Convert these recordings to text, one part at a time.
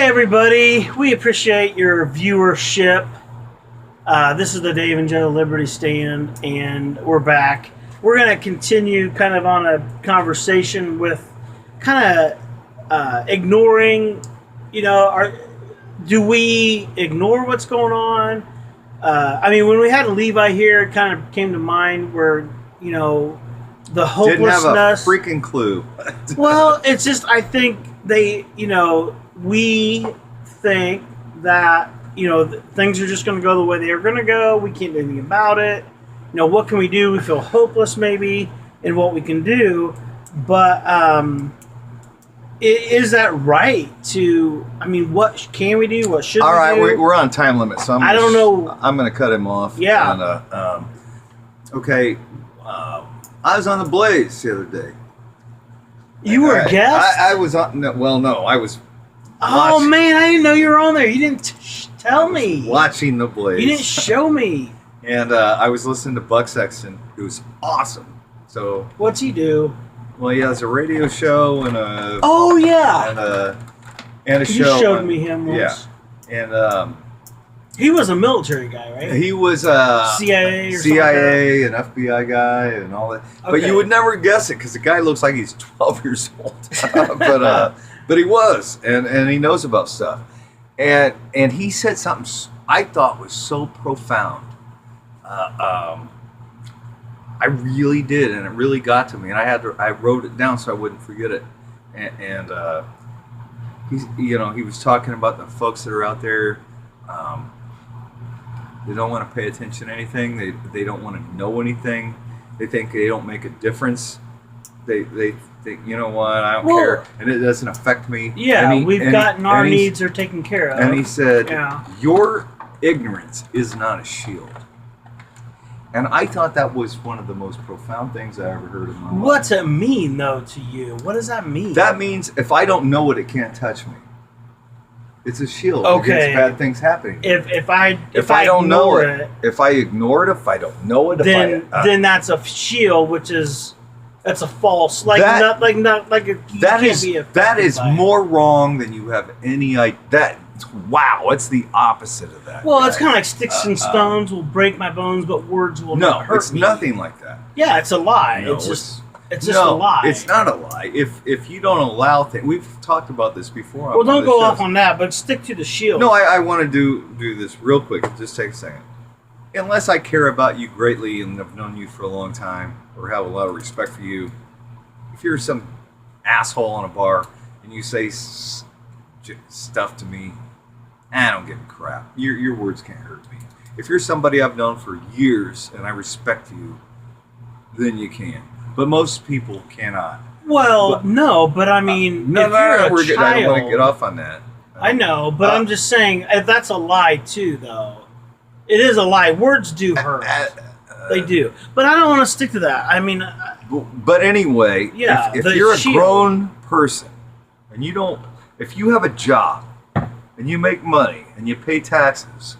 everybody, we appreciate your viewership. This is the Dave and Joe Liberty Stand, and we're back. We're going to continue kind of on a conversation with kind of ignoring, do we ignore what's going on? When we had Levi here, it kind of came to mind where, the hopelessness. Didn't have a freaking clue. Well, it's just, I think we think that, things are just going to go the way they are going to go. We can't do anything about it. What can we do? We feel hopeless maybe in what we can do. But is that right to, what can we do? What should we do? All right, we're on time limit, so I don't know. I'm going to cut him off. Yeah. And, okay. I was on the Blaze the other day. You were a guest? I was on. No, I was. Oh man, I didn't know you were on there. You didn't tell me. Watching the Blaze. You didn't show me. And I was listening to Buck Sexton, who's awesome. So. What's he do? Well, he has a radio show and a. Oh yeah. And a show. You showed me him once. Yeah. And he was a military guy, right? He was CIA or CIA and FBI guy and all that. Okay. But you would never guess it because the guy looks like he's 12 years old. But he was, and he knows about stuff. And he said something I thought was so profound. I really did, and it really got to me. And I wrote it down so I wouldn't forget it. And he was talking about the folks that are out there. They don't want to pay attention to anything. They don't want to know anything. They think they don't make a difference. They think, you know what, I don't care, and it doesn't affect me. Yeah, our needs are taken care of. And he said, your ignorance is not a shield. And I thought that was one of the most profound things I ever heard in my life. What's it mean, though, to you? What does that mean? That means if I don't know it, it can't touch me. It's a shield against bad things happening. If I don't know it, if I ignore it, if I don't know it, then that's a shield, that's a false. That is more wrong than you have any idea. It's the opposite of that. Well, it's kind of like sticks and stones will break my bones, but words will not hurt me. No, it's nothing like that. Yeah, it's a lie. No, it's just a lie. It's not a lie. If you don't allow things, we've talked about this before. Well, don't go off on that, but stick to the shield. No, I want to do this real quick. Just take a second. Unless I care about you greatly and have known you for a long time or have a lot of respect for you, if you're some asshole in a bar and you say stuff to me, I don't give a crap. Your words can't hurt me. If you're somebody I've known for years and I respect you, then you can. But most people cannot. Well, no, but I mean, if you're a child, I don't want to get off on that. I know, but I'm just saying, that's a lie too, though. It is a lie. Words do hurt. They do. But I don't want to stick to that. But anyway, if you're a grown person and if you have a job and you make money and you pay taxes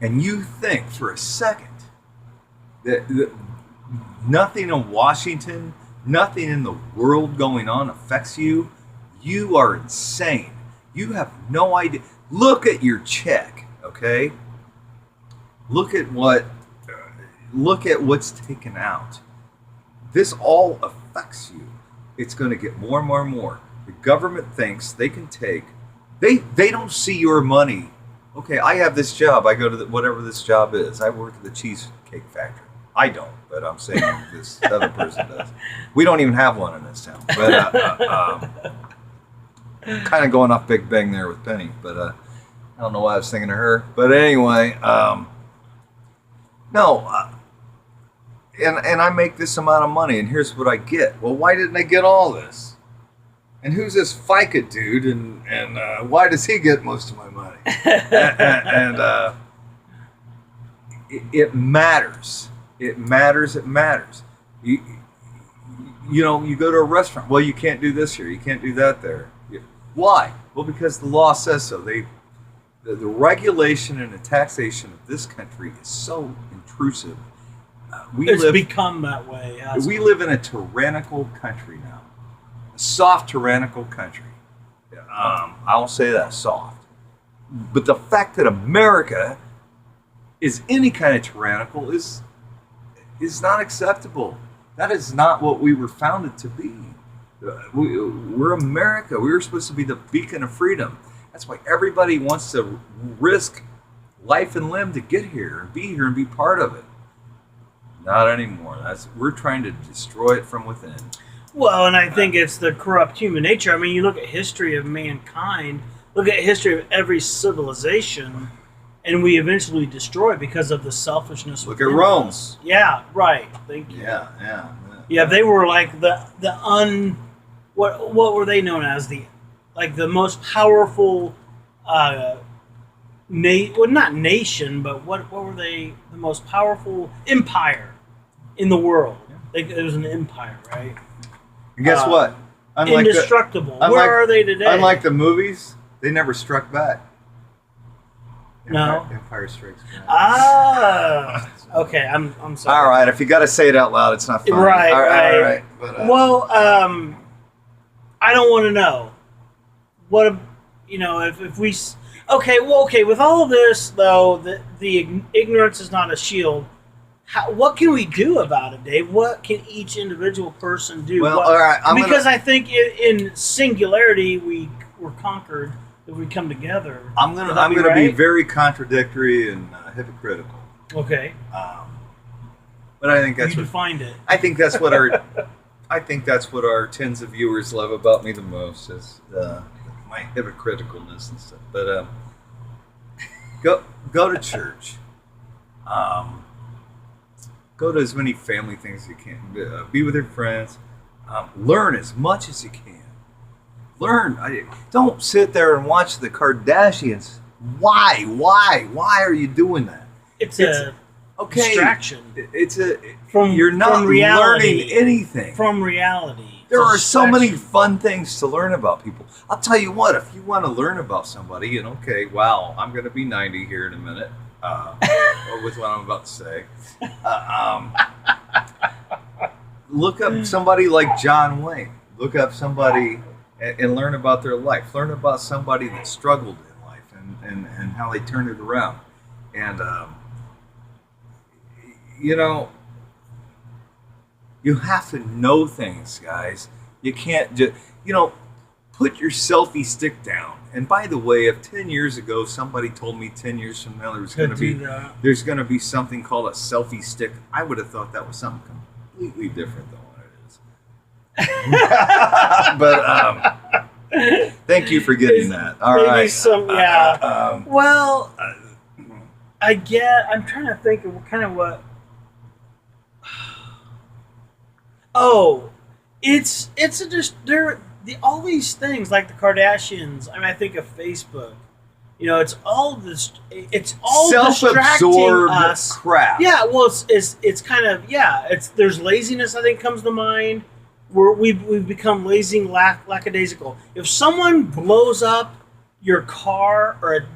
and you think for a second that nothing in Washington, nothing in the world going on affects you, you are insane. You have no idea. Look at your check, okay? Look at what's taken out. This all affects you. It's going to get more and more and more. The government thinks they can take. They don't see your money. Okay, I have this job. I go to whatever this job is. I work at the cheesecake factory. I don't, but I'm saying this other person does. We don't even have one in this town. But kind of going off Big Bang there with Penny. But I don't know why I was thinking of her. But anyway, and I make this amount of money, and here's what I get. Well, why didn't I get all this? And who's this FICA dude? And why does he get most of my money? It matters. It matters. It matters. You go to a restaurant. Well, you can't do this here. You can't do that there. Why? Well, because the law says so. The regulation and the taxation of this country is so intrusive. It's become that way. We live in a tyrannical country now. A soft tyrannical country. I won't say that soft. But the fact that America is any kind of tyrannical is not acceptable. That is not what we were founded to be. We're America. We were supposed to be the beacon of freedom. That's why everybody wants to risk life and limb to get here and be part of it. Not anymore. We're trying to destroy it from within. Well, and I think it's the corrupt human nature. I mean, you look at history of mankind, look at history of every civilization, and we eventually destroy because of the selfishness. Look at Rome. Us. Yeah, right. Thank you. Yeah. They were like what were they known as? The most powerful well, not nation, but what were they? The most powerful empire in the world. It was an empire, right? And guess what? Indestructible. Where are they today? Unlike the movies, they never struck back. No. Empire Strikes Back. Ah. Okay, I'm sorry. All right, if you got to say it out loud, it's not funny. Right. All right. But, well, I don't want to know. What if we? Okay. With all of this, though, the ignorance is not a shield. What can we do about it, Dave? What can each individual person do? Well, all right. I think in singularity we're conquered if we come together. I'm gonna be very contradictory and hypocritical. Okay. But I think that's you defined it. I think that's what our tens of viewers love about me the most is my hypocriticalness and stuff. But go to church. Go to as many family things as you can. Be with your friends. Learn as much as you can. Learn. Don't sit there and watch the Kardashians. Why? Why are you doing that? It's a distraction. You're not learning anything from reality. There are so many fun things to learn about people. I'll tell you what, if you want to learn about somebody, and I'm going to be 90 here in a minute, with what I'm about to say. Look up somebody like John Wayne. Look up somebody and learn about their life. Learn about somebody that struggled in life and how they turned it around. And, you have to know things, guys. You can't just, put your selfie stick down. And by the way, if 10 years ago somebody told me 10 years from now there's going to be something called a selfie stick, I would have thought that was something completely different than what it is. But thank you for getting that. All right. I'm trying to think of kind of what. Oh, it's all these things like the Kardashians. I mean, I think of Facebook. It's all this. It's all self-absorbed distracting us. Crap. Yeah. Well, it's kind of there's laziness. I think comes to mind. We've become lazy and lackadaisical. If someone blows up your car or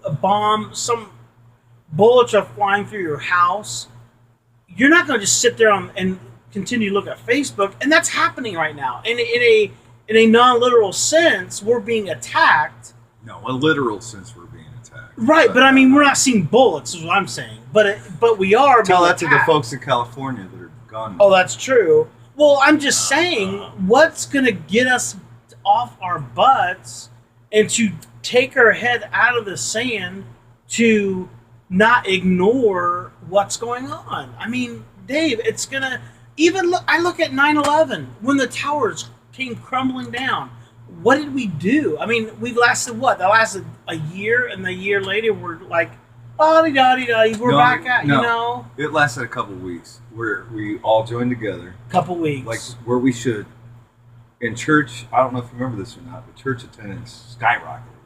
a bomb, some bullets are flying through your house, you're not going to just sit there and continue to look at Facebook, and that's happening right now. And in a non-literal sense, we're being attacked. No, a literal sense we're being attacked. Right, but I mean, we're not seeing bullets, is what I'm saying. But we are. Tell that being to the folks in California that are gone. Oh, that's true. Well, I'm just saying, what's going to get us off our butts and to take our head out of the sand to not ignore what's going on? I mean, Dave, it's going to... I look at 9/11 when the towers came crumbling down. What did we do? I mean, we've lasted what? That lasted a year, and a year later we're like, we're back at. It lasted a couple weeks where we all joined together. Couple weeks, like where we should. In church, I don't know if you remember this or not, but church attendance skyrocketed.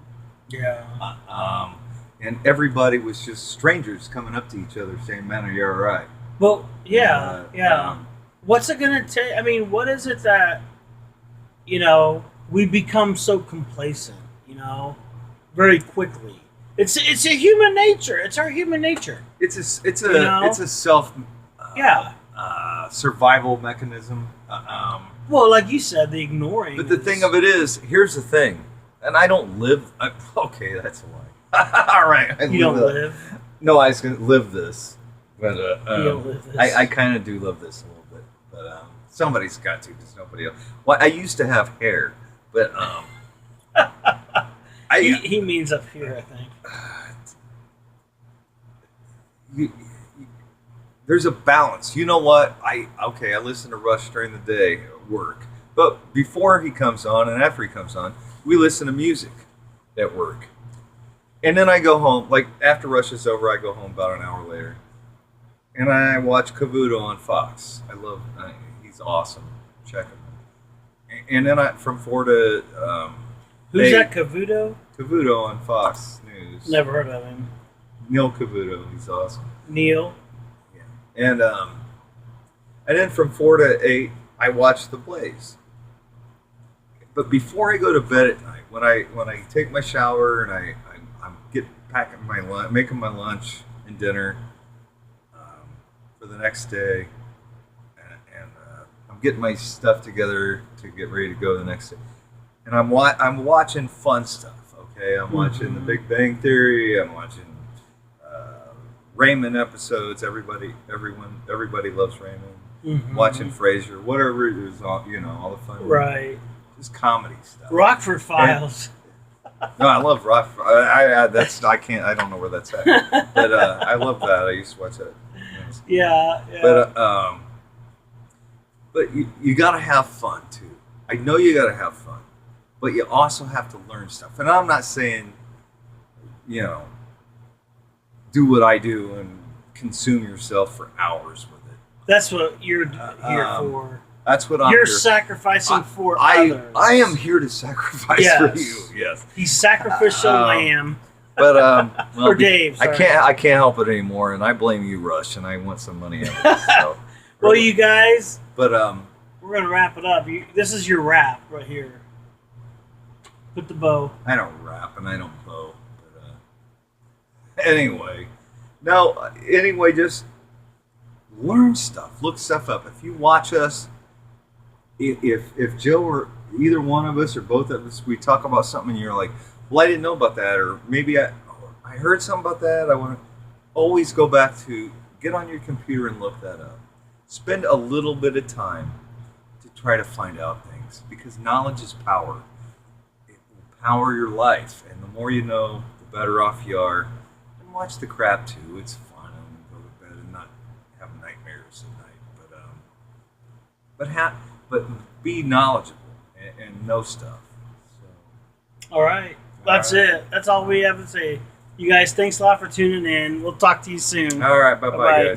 Yeah. And everybody was just strangers coming up to each other saying, "Man, are you all right?" Well, yeah. What's it going to take? I mean, what is it that, we become so complacent, very quickly? It's a human nature. It's our human nature. It's a self survival survival mechanism. Well, like you said, the ignoring. But the thing of it is, here's the thing, and I don't live. Okay, that's a lie. All right, you don't live. No, I was gonna live this, but You don't live this. I kind of do love this a little bit, but somebody's got to. There's nobody else. Well, I used to have hair, but he means up here, I think. There's a balance. You know what? I listen to Rush during the day at work, but before he comes on and after he comes on, we listen to music at work. And then I go home, like after Rush is over, I go home about an hour later, and I watch Cavuto on Fox. He's awesome. Check him. And then from 4 to Who's that, Cavuto? Cavuto on Fox News. Never heard of him. Neil Cavuto. He's awesome. Neil. Yeah. And then from 4 to 8, I watch The Blaze. But before I go to bed at night, when I take my shower and I'm packing my lunch, making my lunch and dinner for the next day, and I'm getting my stuff together to get ready to go the next day, and I'm watching fun stuff. Okay, I'm watching The Big Bang Theory. I'm watching Raymond episodes. Everybody loves Raymond. Watching Frasier, whatever it is, all the fun. Right. Just comedy stuff. Rockford Files. No, I love Rockford. I don't know where that's at, but I love that. I used to watch that. Yeah. But you got to have fun too. I know you got to have fun, but you also have to learn stuff. And I'm not saying, do what I do and consume yourself for hours with it. That's what you're here for. That's what You're sacrificing for others. others. I am here to sacrifice for you. Yes. He's sacrificial lamb. But well, or Dave. Sorry. I can't help it anymore, and I blame you, Rush, and I want some money out of this. So, well, you guys. But we're gonna wrap it up. This is your wrap right here. Put the bow. I don't rap and I don't bow. But anyway, just learn stuff, look stuff up. If you watch us, if Joe or either one of us or both of us, we talk about something and you're like, well, I didn't know about that, or maybe I heard something about that. I want to always go back to get on your computer and look that up. Spend a little bit of time to try to find out things, because knowledge is power. It will power your life, and the more you know, the better off you are. And watch the crap too. It's fun, and go to bed and not have nightmares at night. But be knowledgeable and know stuff. So, all right. That's it. That's all we have to say. You guys, thanks a lot for tuning in. We'll talk to you soon. All right. Bye-bye, guys.